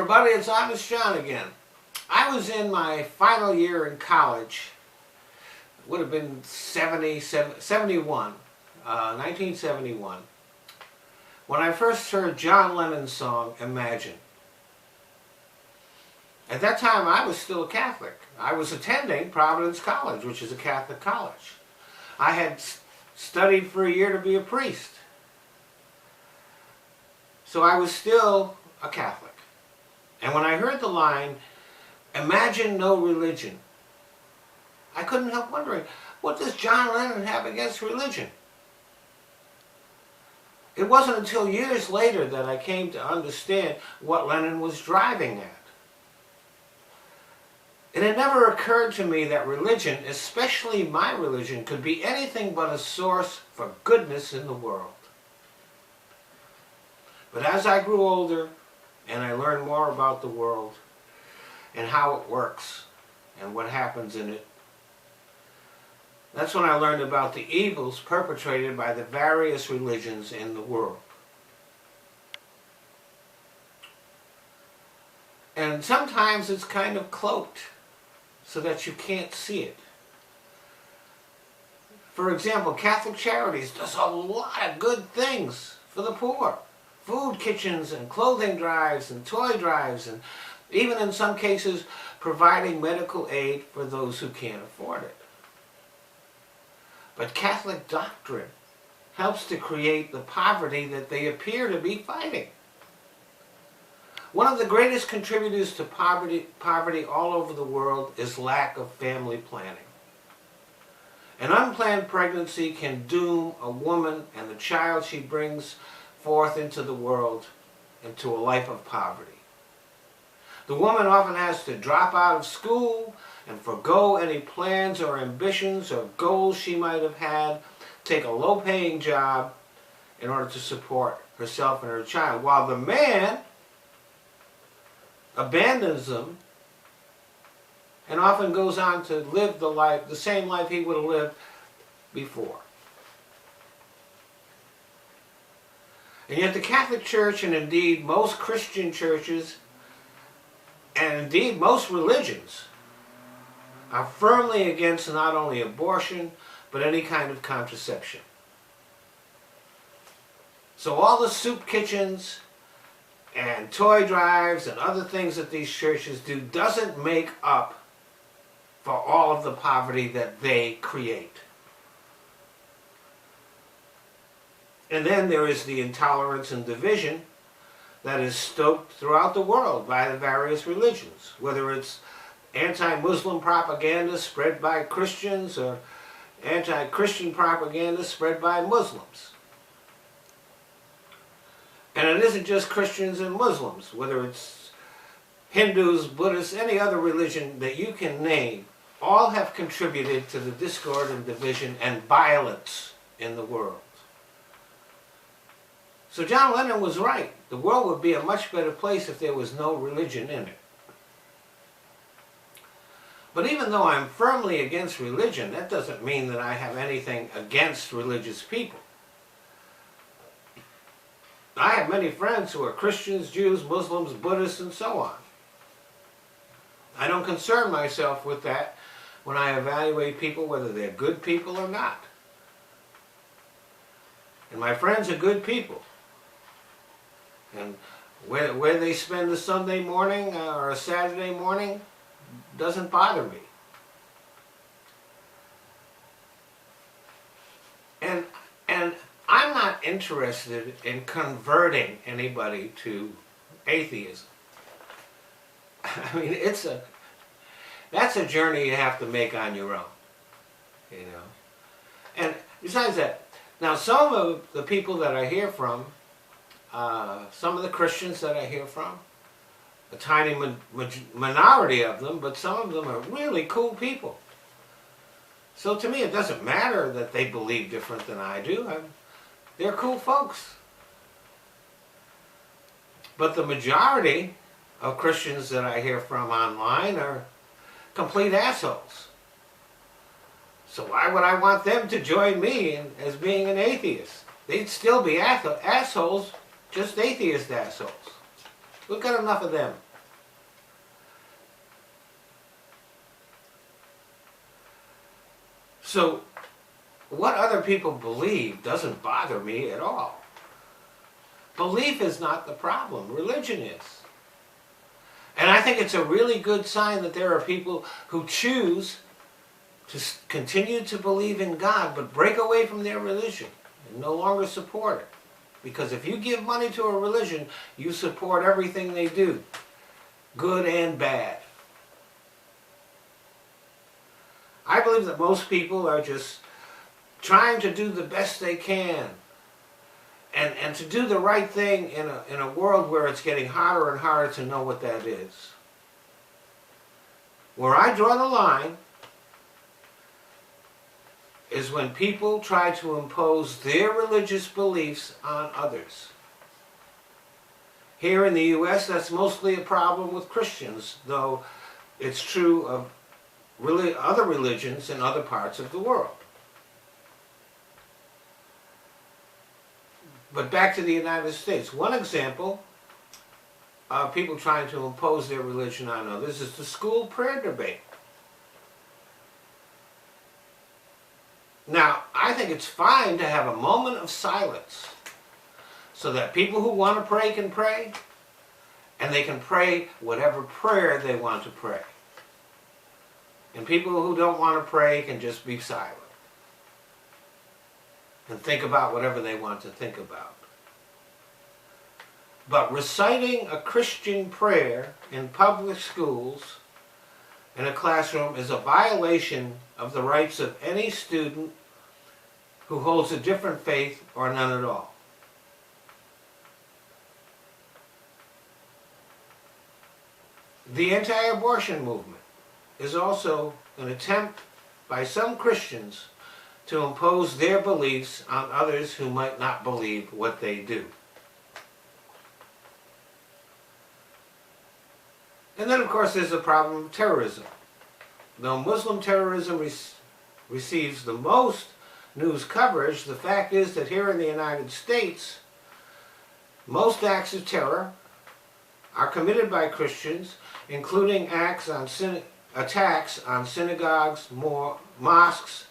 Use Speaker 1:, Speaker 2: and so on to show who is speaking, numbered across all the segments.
Speaker 1: everybody, it's Honest John again. I was in my final year in college. It would have been 1971, when I first heard John Lennon's song, Imagine. At that time, I was still a Catholic. I was attending Providence College, which is a Catholic college. I had studied for a year to be a priest. So I was still a Catholic. And when I heard the line, imagine no religion, I couldn't help wondering, what does John Lennon have against religion? It wasn't until years later that I came to understand what Lennon was driving at. It had never occurred to me that religion, especially my religion, could be anything but a source for goodness in the world. But as I grew older and I learned more about the world and how it works and what happens in it, that's when I learned about the evils perpetrated by the various religions in the world. And sometimes it's kind of cloaked so that you can't see it. For example, Catholic Charities does a lot of good things for the poor. Food kitchens and clothing drives and toy drives, and even in some cases providing medical aid for those who can't afford it. But Catholic doctrine helps to create the poverty that they appear to be fighting. One of the greatest contributors to poverty all over the world is lack of family planning. An unplanned pregnancy can doom a woman and the child she brings forth into the world into a life of poverty. The woman often has to drop out of school and forgo any plans or ambitions or goals she might have had, take a low-paying job in order to support herself and her child, while the man abandons them and often goes on to live the same life he would have lived before. And yet the Catholic Church, and indeed most Christian churches, and indeed most religions, are firmly against not only abortion, but any kind of contraception. So all the soup kitchens and toy drives and other things that these churches do doesn't make up for all of the poverty that they create. And then there is the intolerance and division that is stoked throughout the world by the various religions, whether it's anti-Muslim propaganda spread by Christians or anti-Christian propaganda spread by Muslims. And it isn't just Christians and Muslims, whether it's Hindus, Buddhists, any other religion that you can name, all have contributed to the discord and division and violence in the world. So John Lennon was right. The world would be a much better place if there was no religion in it. But even though I'm firmly against religion, that doesn't mean that I have anything against religious people. I have many friends who are Christians, Jews, Muslims, Buddhists, and so on. I don't concern myself with that when I evaluate people, whether they're good people or not. And my friends are good people. And where they spend a Sunday morning or a Saturday morning doesn't bother me. And I'm not interested in converting anybody to atheism. I mean, that's a journey you have to make on your own, you know. And besides that, now some of the people that I hear from, some of the Christians that I hear from, a tiny minority of them, but some of them are really cool people. So to me, it doesn't matter that they believe different than I do. They're cool folks. But the majority of Christians that I hear from online are complete assholes. So why would I want them to join me as being an atheist? They'd still be assholes, just atheist assholes. We've got enough of them. So what other people believe doesn't bother me at all. Belief is not the problem. Religion is. And I think it's a really good sign that there are people who choose to continue to believe in God but break away from their religion and no longer support it. Because if you give money to a religion, you support everything they do, good and bad. I believe that most people are just trying to do the best they can and to do the right thing in a world where it's getting harder and harder to know what that is. Where I draw the line is when people try to impose their religious beliefs on others. Here in the U.S., that's mostly a problem with Christians, though it's true of other religions in other parts of the world. But back to the United States. One example of people trying to impose their religion on others is the school prayer debate. Now, I think it's fine to have a moment of silence so that people who want to pray can pray, and they can pray whatever prayer they want to pray. And people who don't want to pray can just be silent and think about whatever they want to think about. But reciting a Christian prayer in public schools, in a classroom, is a violation of the rights of any student who holds a different faith or none at all. The anti-abortion movement is also an attempt by some Christians to impose their beliefs on others who might not believe what they do. And then, of course, there's the problem of terrorism. Though Muslim terrorism receives the most news coverage, the fact is that here in the United States, most acts of terror are committed by Christians, including attacks on synagogues, mosques,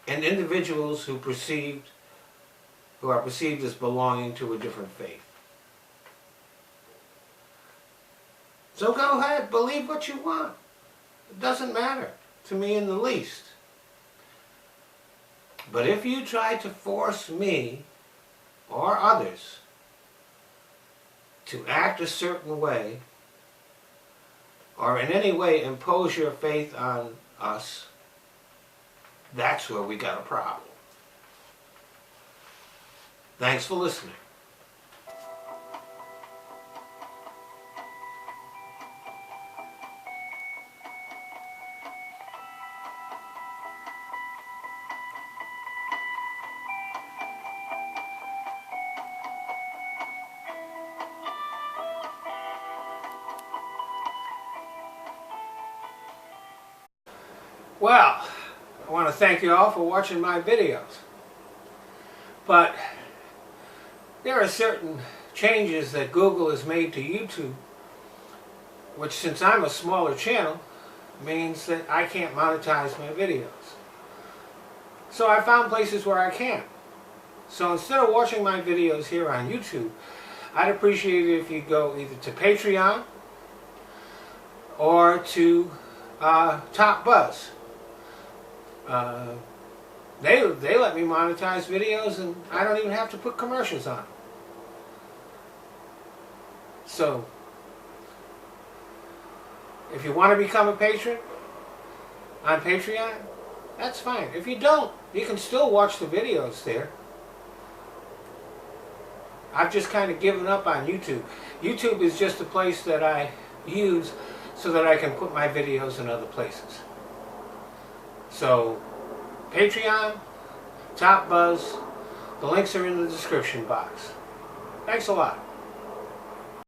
Speaker 1: and individuals who are perceived as belonging to a different faith. So go ahead, believe what you want. It doesn't matter to me in the least. But if you try to force me or others to act a certain way, or in any way impose your faith on us, that's where we got a problem. Thanks for listening. Well, I want to thank you all for watching my videos. But there are certain changes that Google has made to YouTube, which, since I'm a smaller channel, means that I can't monetize my videos. So I found places where I can. So instead of watching my videos here on YouTube, I'd appreciate it if you go either to Patreon or to Top Buzz. They let me monetize videos, and I don't even have to put commercials on them. So, if you want to become a patron on Patreon, that's fine. If you don't, you can still watch the videos there. I've just kind of given up on YouTube. YouTube is just a place that I use so that I can put my videos in other places. So, Patreon, Top Buzz, the links are in the description box. Thanks a lot.